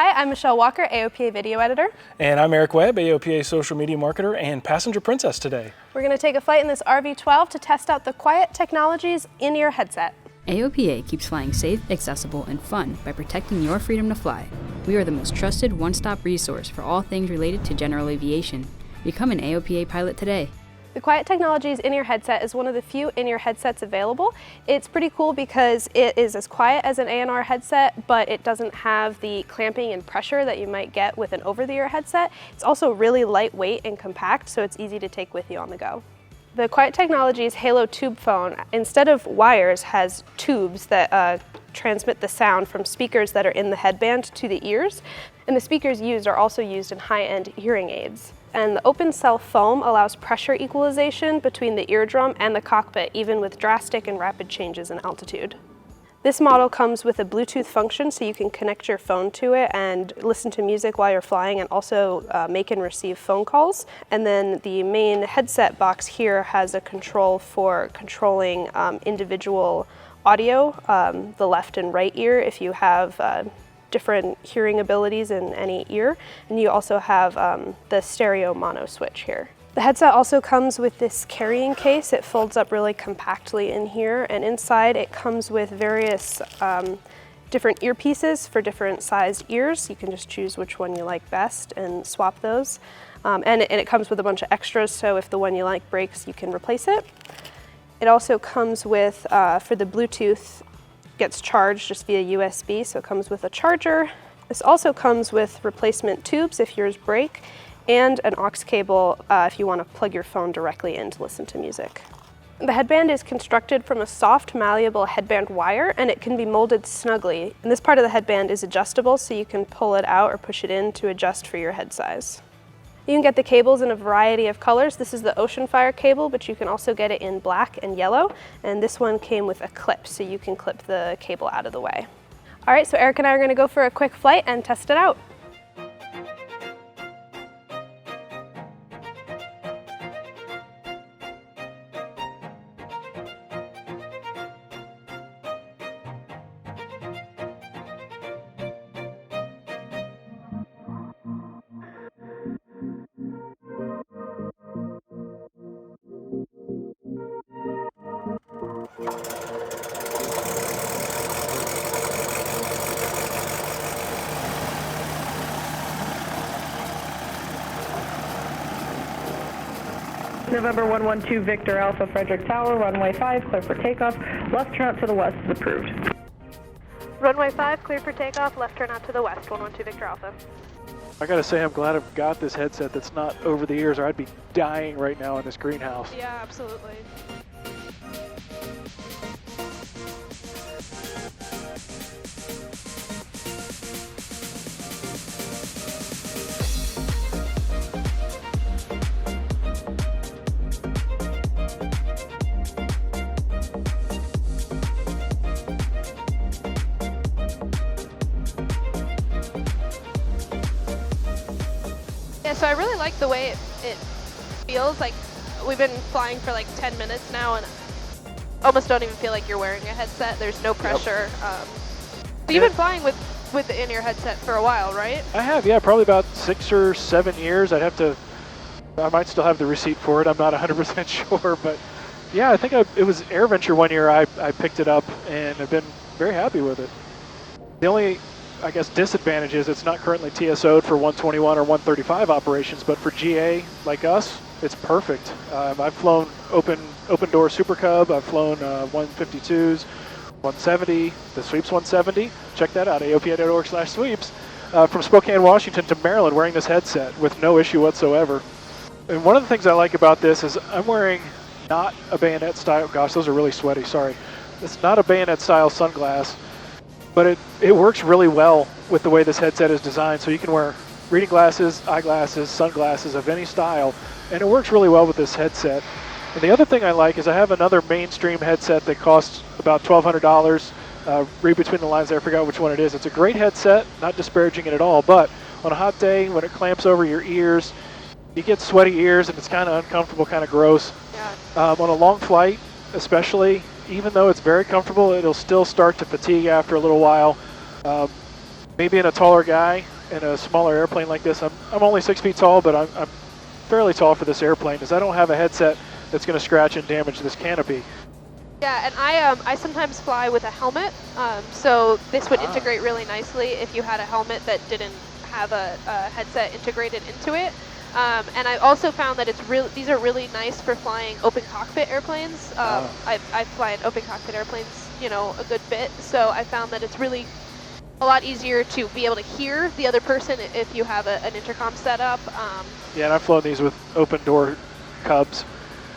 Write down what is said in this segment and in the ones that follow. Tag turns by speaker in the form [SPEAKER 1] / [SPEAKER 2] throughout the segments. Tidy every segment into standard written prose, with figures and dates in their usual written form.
[SPEAKER 1] Hi, I'm Michelle Walker, AOPA video editor.
[SPEAKER 2] And I'm Eric Webb, AOPA social media marketer and passenger princess today.
[SPEAKER 1] We're going to take a flight in this RV12 to test out the Quiet Technologies in-ear headset.
[SPEAKER 3] AOPA keeps flying safe, accessible, and fun by protecting your freedom to fly. We are the most trusted one-stop resource for all things related to general aviation. Become an AOPA pilot today.
[SPEAKER 1] The Quiet Technologies in-ear headset is one of the few in-ear headsets available. It's pretty cool because it is as quiet as an A&R headset, but it doesn't have the clamping and pressure that you might get with an over-the-ear headset. It's also really lightweight and compact, so it's easy to take with you on the go. The Quiet Technologies Halo tube phone, instead of wires, has tubes that transmit the sound from speakers that are in the headband to the ears, and the speakers used are also used in high-end hearing aids. And the open cell foam allows pressure equalization between the eardrum and the cockpit, even with drastic and rapid changes in altitude. This model comes with a Bluetooth function, so you can connect your phone to it and listen to music while you're flying, and also make and receive phone calls. And then the main headset box here has a control for controlling individual audio, the left and right ear if you have different hearing abilities in any ear, and you also have the stereo mono switch here. The headset also comes with this carrying case. It folds up really compactly in here, and inside it comes with various different earpieces for different sized ears. You can just choose which one you like best and swap those. And it comes with a bunch of extras, so if the one you like breaks, you can replace it. It also comes with, for the Bluetooth, gets charged just via USB, so it comes with a charger. This also comes with replacement tubes if yours break, and an aux cable if you want to plug your phone directly in to listen to music. The headband is constructed from a soft, malleable headband wire, and it can be molded snugly. And this part of the headband is adjustable, so you can pull it out or push it in to adjust for your head size. You can get the cables in a variety of colors. This is the Oceanfire cable, but you can also get it in black and yellow. And this one came with a clip, so you can clip the cable out of the way. All right, so Eric and I are going to go for a quick flight and test it out.
[SPEAKER 4] November 112 Victor Alpha Frederick Tower, runway 5, clear for takeoff, left turn out to the west is approved.
[SPEAKER 1] Runway 5, clear for takeoff, left turn out to the west, 112 Victor Alpha.
[SPEAKER 2] I gotta say, I'm glad I've got this headset that's not over the ears, or I'd be dying right now in this greenhouse.
[SPEAKER 1] Yeah, absolutely. Yeah, so I really like the way it feels. Like, we've been flying for like 10 minutes now, and almost don't even feel like you're wearing a headset. There's no pressure. Yep. So you've been flying with the in-ear headset for a while, right?
[SPEAKER 2] I have, yeah, probably about 6 or 7 years. I might still have the receipt for it. I'm not 100% sure, but yeah, I think it was AirVenture one year I picked it up, and I've been very happy with it. The only, I guess, disadvantage is it's not currently TSO'd for 121 or 135 operations, but for GA like us, it's perfect. I've flown open door Super Cub, I've flown 152s, 170, the Sweeps 170. Check that out, aopa.org/sweeps. From Spokane, Washington to Maryland wearing this headset with no issue whatsoever. And one of the things I like about this is I'm wearing not a bayonet style, gosh, those are really sweaty, sorry. It's not a bayonet style sunglass, but it works really well with the way this headset is designed. So you can wear reading glasses, eyeglasses, sunglasses of any style, and it works really well with this headset. And the other thing I like is I have another mainstream headset that costs about $1,200. Read between the lines there, I forgot which one it is. It's a great headset, not disparaging it at all, but on a hot day when it clamps over your ears, you get sweaty ears and it's kind of uncomfortable, kind of gross.
[SPEAKER 1] Yeah.
[SPEAKER 2] On a long flight, especially, even though it's very comfortable, it'll still start to fatigue after a little while. Me being a taller guy in a smaller airplane like this, I'm only 6 feet tall, but I'm fairly tall for this airplane, because I don't have a headset that's going to scratch and damage this canopy.
[SPEAKER 1] Yeah, and I sometimes fly with a helmet, so this would integrate really nicely if you had a helmet that didn't have a headset integrated into it. And I also found that these are really nice for flying open cockpit airplanes. I fly in open cockpit airplanes, you know, a good bit, so I found that it's really a lot easier to be able to hear the other person if you have an intercom set up.
[SPEAKER 2] Yeah, and I've flown these with open door Cubs,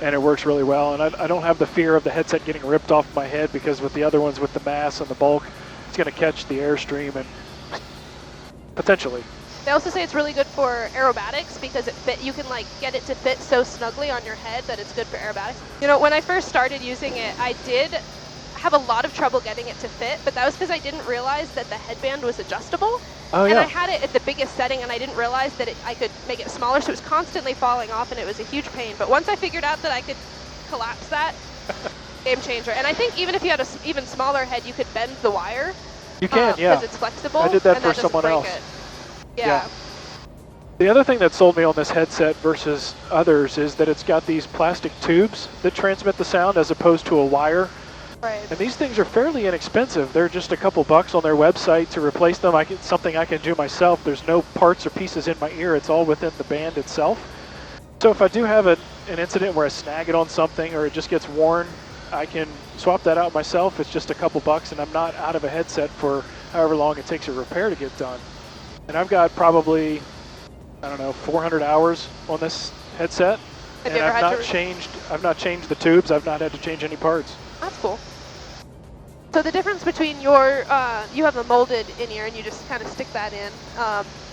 [SPEAKER 2] and it works really well. And I don't have the fear of the headset getting ripped off my head, because with the other ones with the mass and the bulk, it's going to catch the airstream and potentially.
[SPEAKER 1] They also say it's really good for aerobatics because you can like get it to fit so snugly on your head that it's good for aerobatics. You know, when I first started using it, I did have a lot of trouble getting it to fit, but that was because I didn't realize that the headband was adjustable.
[SPEAKER 2] Oh,
[SPEAKER 1] and
[SPEAKER 2] yeah.
[SPEAKER 1] I had it at the biggest setting, and I didn't realize that I could make it smaller, so it was constantly falling off, and it was a huge pain. But once I figured out that I could collapse that, game changer. And I think even if you had an even smaller head, you could bend the wire.
[SPEAKER 2] You can, yeah.
[SPEAKER 1] Because it's flexible.
[SPEAKER 2] I did that
[SPEAKER 1] and
[SPEAKER 2] for
[SPEAKER 1] doesn't
[SPEAKER 2] someone
[SPEAKER 1] break
[SPEAKER 2] else.
[SPEAKER 1] it. Yeah.
[SPEAKER 2] The other thing that sold me on this headset versus others is that it's got these plastic tubes that transmit the sound as opposed to a wire.
[SPEAKER 1] Right.
[SPEAKER 2] And these things are fairly inexpensive. They're just a couple bucks on their website to replace them. Something I can do myself. There's no parts or pieces in my ear. It's all within the band itself. So if I do have an incident where I snag it on something or it just gets worn, I can swap that out myself. It's just a couple bucks, and I'm not out of a headset for however long it takes a repair to get done. And I've got probably, I don't know, 400 hours on this headset.
[SPEAKER 1] Have
[SPEAKER 2] and
[SPEAKER 1] you ever
[SPEAKER 2] I've
[SPEAKER 1] had
[SPEAKER 2] not changed the tubes. I've not had to change any parts.
[SPEAKER 1] That's cool. So the difference between your, you have a molded in-ear and you just kind of stick that in.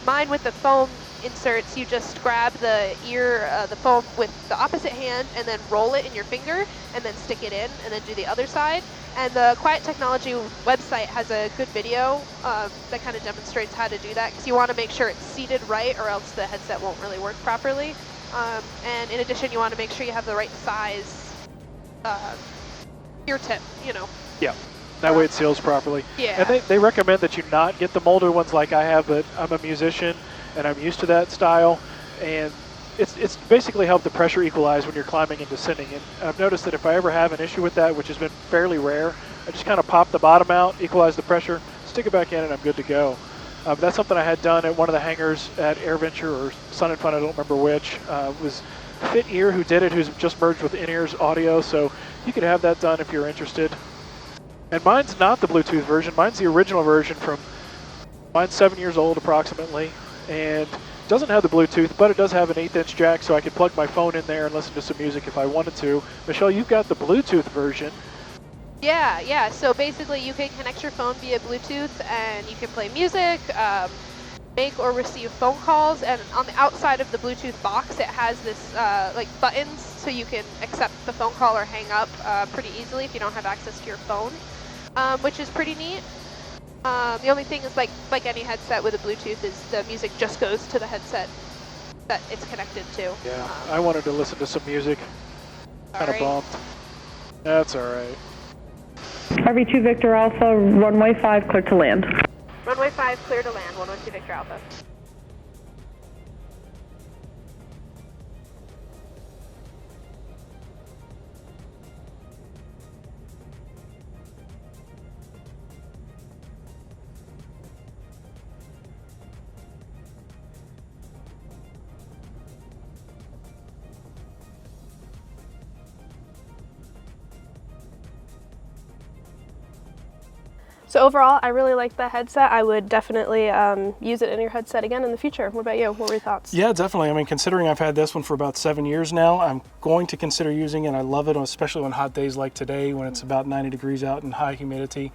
[SPEAKER 1] Mine with the foam inserts, you just grab the ear, the foam with the opposite hand and then roll it in your finger and then stick it in and then do the other side. And the Quiet Technology website has a good video that kind of demonstrates how to do that, because you want to make sure it's seated right or else the headset won't really work properly. And in addition, you want to make sure you have the right size ear tip, you know.
[SPEAKER 2] Yeah. That way it seals properly.
[SPEAKER 1] Yeah.
[SPEAKER 2] And they recommend that you not get the molded ones like I have, but I'm a musician and I'm used to that style. And it's basically helped the pressure equalize when you're climbing and descending. And I've noticed that if I ever have an issue with that, which has been fairly rare, I just kind of pop the bottom out, equalize the pressure, stick it back in, and I'm good to go. That's something I had done at one of the hangars at AirVenture or Sun and Fun, I don't remember which. It was Fit Ear who did it, who's just merged with In-Ears Audio, so you could have that done if you're interested. And mine's not the Bluetooth version. Mine's the original version mine's 7 years old approximately, and doesn't have the Bluetooth, but it does have an 1/8-inch jack, so I could plug my phone in there and listen to some music if I wanted to. Michelle, you've got the Bluetooth version.
[SPEAKER 1] Yeah. So basically, you can connect your phone via Bluetooth, and you can play music, make or receive phone calls. And on the outside of the Bluetooth box, it has this like buttons, so you can accept the phone call or hang up pretty easily if you don't have access to your phone, which is pretty neat. The only thing is, like any headset with a Bluetooth, is the music just goes to the headset that it's connected to.
[SPEAKER 2] Yeah, I wanted to listen to some music. Kind of bummed. That's all right.
[SPEAKER 4] RV2 Victor Alpha, runway 5, clear to land.
[SPEAKER 1] Runway 5, clear to land, 112 Victor Alpha. So overall, I really like the headset. I would definitely use it in your headset again in the future. What about you? What were your thoughts?
[SPEAKER 5] Yeah, definitely. I mean, considering I've had this one for about 7 years now, I'm going to consider using it. I love it, especially on hot days like today when it's about 90 degrees out and high humidity.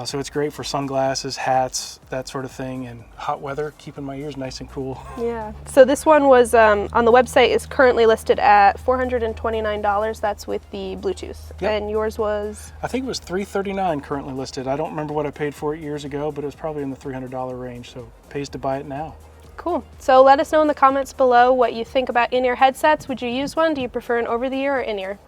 [SPEAKER 5] So it's great for sunglasses, hats, that sort of thing, and hot weather, keeping my ears nice and cool.
[SPEAKER 1] Yeah. So this one was on the website is currently listed at $429. That's with the Bluetooth.
[SPEAKER 5] Yep.
[SPEAKER 1] And yours was?
[SPEAKER 5] I think it was $339 currently listed. I don't remember what I paid for it years ago, but it was probably in the $300 range, so it pays to buy it now.
[SPEAKER 1] Cool. So let us know in the comments below what you think about in-ear headsets. Would you use one? Do you prefer an over-the-ear or in-ear?